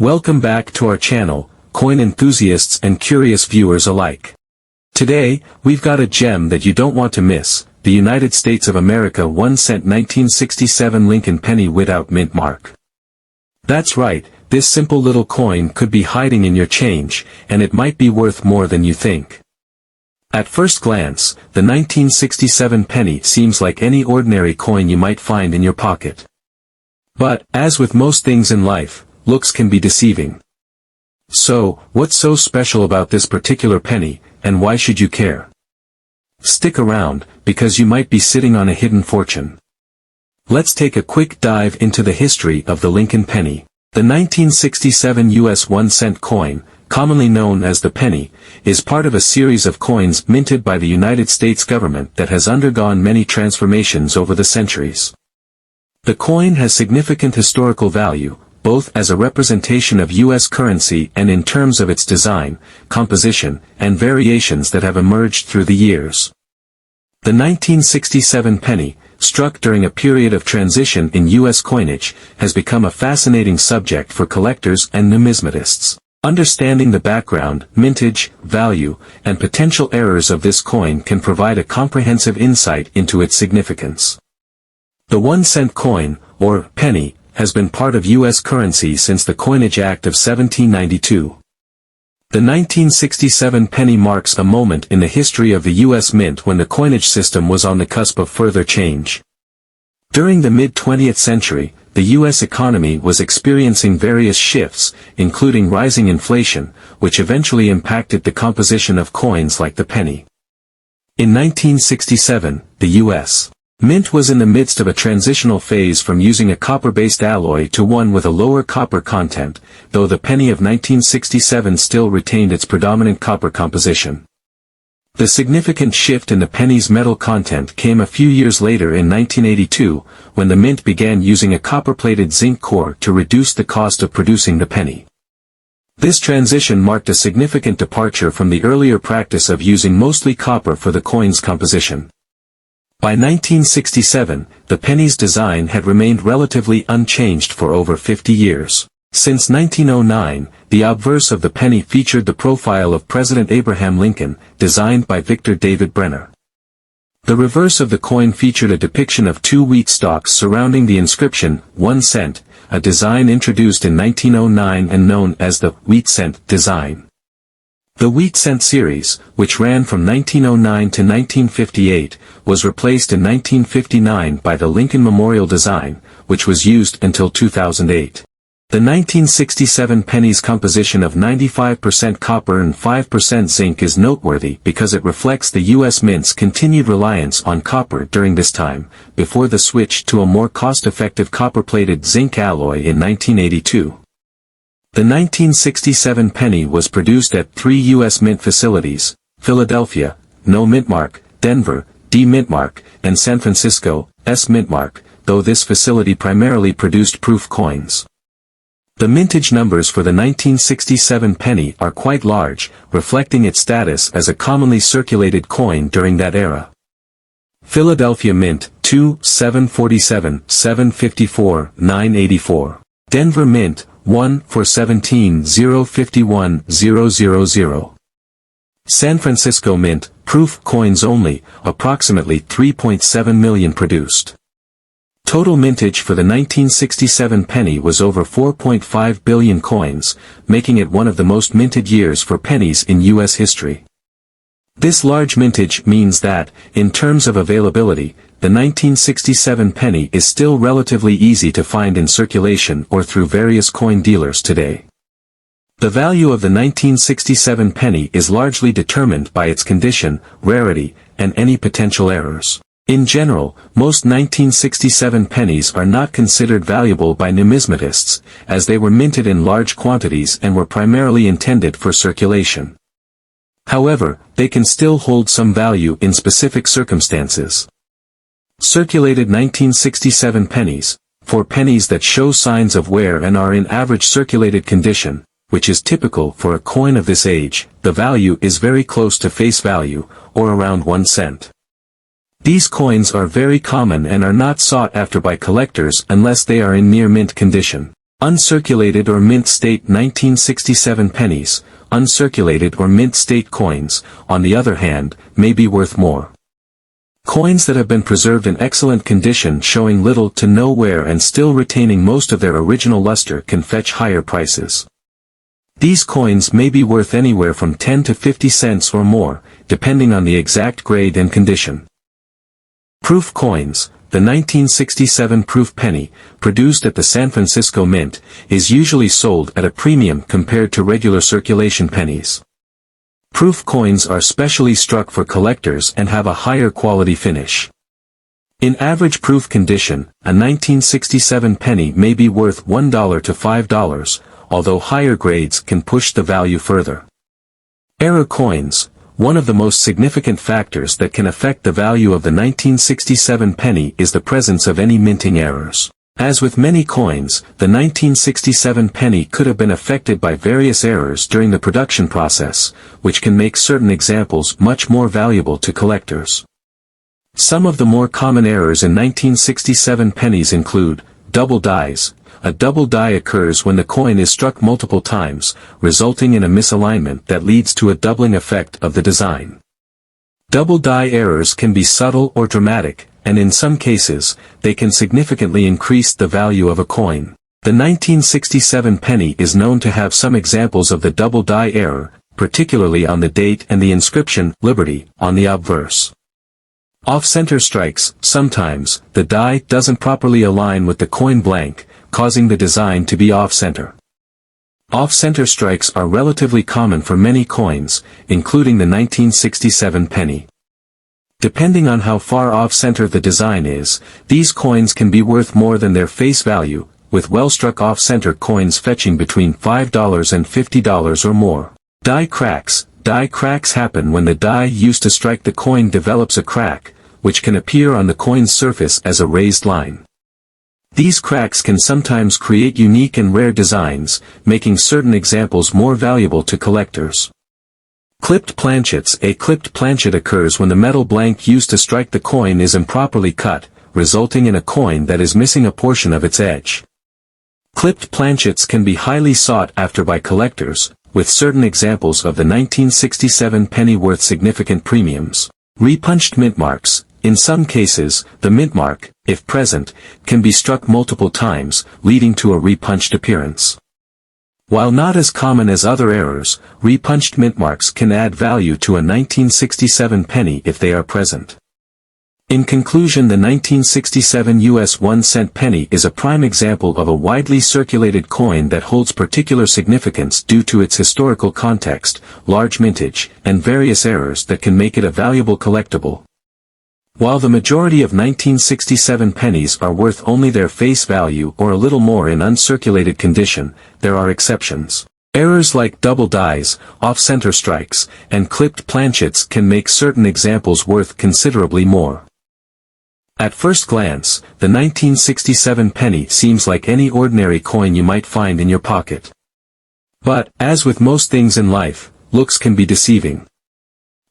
Welcome back to our channel, coin enthusiasts and curious viewers alike. Today, we've got a gem that you don't want to miss, the United States of America 1 cent 1967 Lincoln penny without mint mark. That's right, this simple little coin could be hiding in your change, and it might be worth more than you think. At first glance, the 1967 penny seems like any ordinary coin you might find in your pocket. But, as with most things in life, looks can be deceiving. So, what's so special about this particular penny, and why should you care? Stick around, because you might be sitting on a hidden fortune. Let's take a quick dive into the history of the Lincoln penny. The 1967 U.S. 1 cent coin, commonly known as the penny, is part of a series of coins minted by the United States government that has undergone many transformations over the centuries. The coin has significant historical value, both as a representation of U.S. currency and in terms of its design, composition, and variations that have emerged through the years. The 1967 penny, struck during a period of transition in U.S. coinage, has become a fascinating subject for collectors and numismatists. Understanding the background, mintage, value, and potential errors of this coin can provide a comprehensive insight into its significance. The 1 cent coin, or penny, has been part of U.S. currency since the Coinage Act of 1792. The 1967 penny marks a moment in the history of the U.S. Mint when the coinage system was on the cusp of further change. During the mid-20th century, the U.S. economy was experiencing various shifts, including rising inflation, which eventually impacted the composition of coins like the penny. In 1967, the U.S. Mint was in the midst of a transitional phase from using a copper-based alloy to one with a lower copper content, though the penny of 1967 still retained its predominant copper composition. The significant shift in the penny's metal content came a few years later in 1982, when the mint began using a copper-plated zinc core to reduce the cost of producing the penny. This transition marked a significant departure from the earlier practice of using mostly copper for the coin's composition. By 1967, the penny's design had remained relatively unchanged for over 50 years. Since 1909, the obverse of the penny featured the profile of President Abraham Lincoln, designed by Victor David Brenner. The reverse of the coin featured a depiction of two wheat stalks surrounding the inscription, 1 cent, a design introduced in 1909 and known as the wheat cent design. The wheat cent series, which ran from 1909 to 1958, was replaced in 1959 by the Lincoln Memorial design, which was used until 2008. The 1967 penny's composition of 95% copper and 5% zinc is noteworthy because it reflects the U.S. Mint's continued reliance on copper during this time, before the switch to a more cost-effective copper-plated zinc alloy in 1982. The 1967 penny was produced at 3 U.S. Mint facilities: Philadelphia, No Mint Mark, Denver, D Mint Mark, and San Francisco, S Mint Mark, though this facility primarily produced proof coins. The mintage numbers for the 1967 penny are quite large, reflecting its status as a commonly circulated coin during that era. Philadelphia Mint, 2, 747, 754, 984. Denver Mint, 1 for 17 051 000. San Francisco Mint, proof coins only, approximately 3.7 million produced. Total mintage for the 1967 penny was over 4.5 billion coins, making it one of the most minted years for pennies in U.S. history. This large mintage means that, in terms of availability, the 1967 penny is still relatively easy to find in circulation or through various coin dealers today. The value of the 1967 penny is largely determined by its condition, rarity, and any potential errors. In general, most 1967 pennies are not considered valuable by numismatists, as they were minted in large quantities and were primarily intended for circulation. However, they can still hold some value in specific circumstances. Circulated 1967 pennies, for pennies that show signs of wear and are in average circulated condition, which is typical for a coin of this age, the value is very close to face value, or around 1 cent. These coins are very common and are not sought after by collectors unless they are in near mint condition. Uncirculated or mint state 1967 pennies. Uncirculated or mint state coins, on the other hand, may be worth more. Coins that have been preserved in excellent condition showing little to no wear and still retaining most of their original luster can fetch higher prices. These coins may be worth anywhere from 10 to 50 cents or more, depending on the exact grade and condition. Proof coins. The 1967 proof penny, produced at the San Francisco Mint, is usually sold at a premium compared to regular circulation pennies. Proof coins are specially struck for collectors and have a higher quality finish. In average proof condition, a 1967 penny may be worth $1 to $5, although higher grades can push the value further. Error coins. One of the most significant factors that can affect the value of the 1967 penny is the presence of any minting errors. As with many coins, the 1967 penny could have been affected by various errors during the production process, which can make certain examples much more valuable to collectors. Some of the more common errors in 1967 pennies include double dies. A double die occurs when the coin is struck multiple times, resulting in a misalignment that leads to a doubling effect of the design. Double die errors can be subtle or dramatic, and in some cases, they can significantly increase the value of a coin. The 1967 penny is known to have some examples of the double die error, particularly on the date and the inscription, Liberty, on the obverse. Off-center strikes. Sometimes, the die doesn't properly align with the coin blank, causing the design to be off-center. Off-center strikes are relatively common for many coins, including the 1967 penny. Depending on how far off-center the design is, these coins can be worth more than their face value, with well-struck off-center coins fetching between $5 and $50 or more. Die cracks. Die cracks happen when the die used to strike the coin develops a crack, which can appear on the coin's surface as a raised line. These cracks can sometimes create unique and rare designs, making certain examples more valuable to collectors. Clipped planchets. A clipped planchet occurs when the metal blank used to strike the coin is improperly cut, resulting in a coin that is missing a portion of its edge. Clipped planchets can be highly sought after by collectors, with certain examples of the 1967 penny worth significant premiums. Repunched mint marks. In some cases, the mint mark, if present, can be struck multiple times, leading to a repunched appearance. While not as common as other errors, repunched mint marks can add value to a 1967 penny if they are present. In conclusion, the 1967 US 1-cent penny is a prime example of a widely circulated coin that holds particular significance due to its historical context, large mintage, and various errors that can make it a valuable collectible. While the majority of 1967 pennies are worth only their face value or a little more in uncirculated condition, there are exceptions. Errors like double dies, off-center strikes, and clipped planchets can make certain examples worth considerably more. At first glance, the 1967 penny seems like any ordinary coin you might find in your pocket. But, as with most things in life, looks can be deceiving.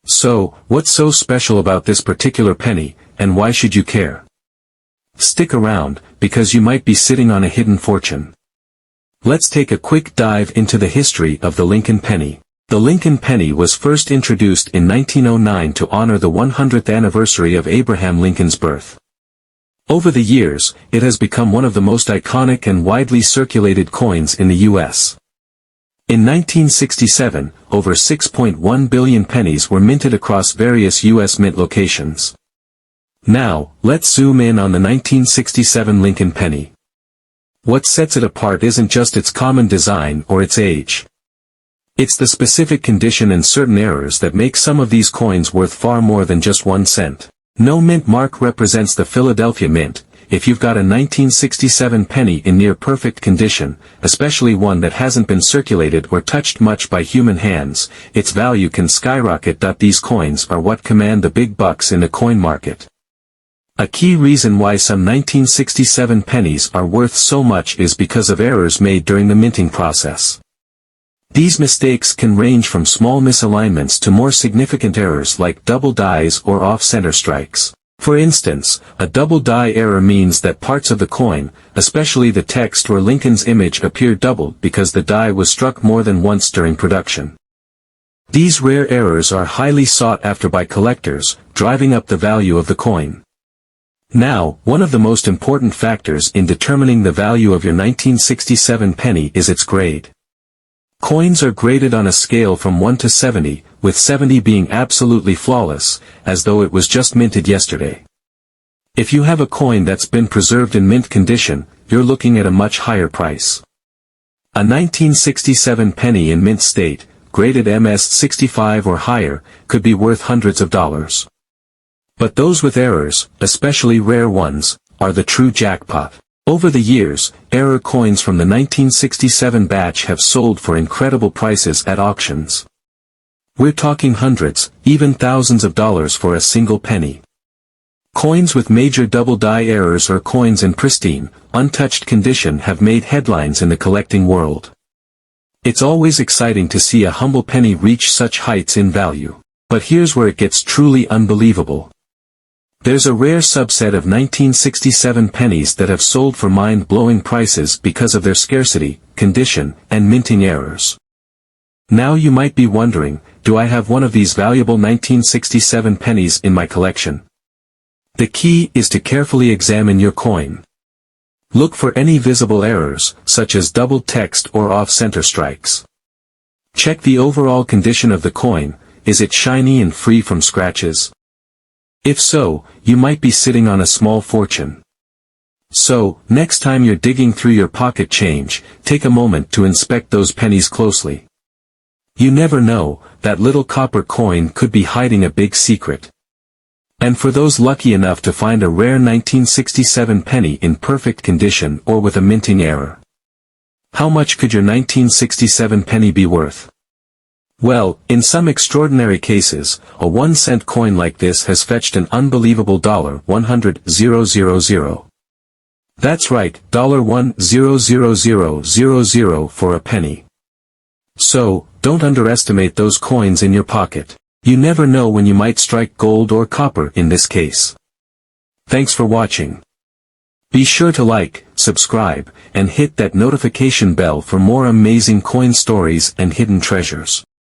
So, what's so special about this particular penny, and why should you care? Stick around, because you might be sitting on a hidden fortune. Let's take a quick dive into the history of the Lincoln penny. The Lincoln penny was first introduced in 1909 to honor the 100th anniversary of Abraham Lincoln's birth. Over the years, it has become one of the most iconic and widely circulated coins in the U.S. In 1967, over 6.1 billion pennies were minted across various U.S. mint locations. Now, let's zoom in on the 1967 Lincoln penny. What sets it apart isn't just its common design or its age. It's the specific condition and certain errors that make some of these coins worth far more than just 1 cent. No mint mark represents the Philadelphia Mint. If you've got a 1967 penny in near perfect condition, especially one that hasn't been circulated or touched much by human hands, its value can skyrocket. These coins are what command the big bucks in the coin market. A key reason why some 1967 pennies are worth so much is because of errors made during the minting process. These mistakes can range from small misalignments to more significant errors like double dies or off-center strikes. For instance, a double die error means that parts of the coin, especially the text or Lincoln's image, appear doubled because the die was struck more than once during production. These rare errors are highly sought after by collectors, driving up the value of the coin. Now, one of the most important factors in determining the value of your 1967 penny is its grade. Coins are graded on a scale from 1 to 70, with 70 being absolutely flawless, as though it was just minted yesterday. If you have a coin that's been preserved in mint condition, you're looking at a much higher price. A 1967 penny in mint state, graded MS-65 or higher, could be worth hundreds of dollars. But those with errors, especially rare ones, are the true jackpot. Over the years, error coins from the 1967 batch have sold for incredible prices at auctions. We're talking hundreds, even thousands of dollars for a single penny. Coins with major double die errors or coins in pristine, untouched condition have made headlines in the collecting world. It's always exciting to see a humble penny reach such heights in value. But here's where it gets truly unbelievable. There's a rare subset of 1967 pennies that have sold for mind-blowing prices because of their scarcity, condition, and minting errors. Now you might be wondering, do I have one of these valuable 1967 pennies in my collection? The key is to carefully examine your coin. Look for any visible errors, such as doubled text or off-center strikes. Check the overall condition of the coin. Is it shiny and free from scratches? If so, you might be sitting on a small fortune. So, next time you're digging through your pocket change, take a moment to inspect those pennies closely. You never know, that little copper coin could be hiding a big secret. And for those lucky enough to find a rare 1967 penny in perfect condition or with a minting error, how much could your 1967 penny be worth? Well, in some extraordinary cases, a 1-cent coin like this has fetched an unbelievable $100,000. That's right, $100,000 for a penny. So, don't underestimate those coins in your pocket. You never know when you might strike gold or copper in this case. Thanks for watching. Be sure to like, subscribe, and hit that notification bell for more amazing coin stories and hidden treasures.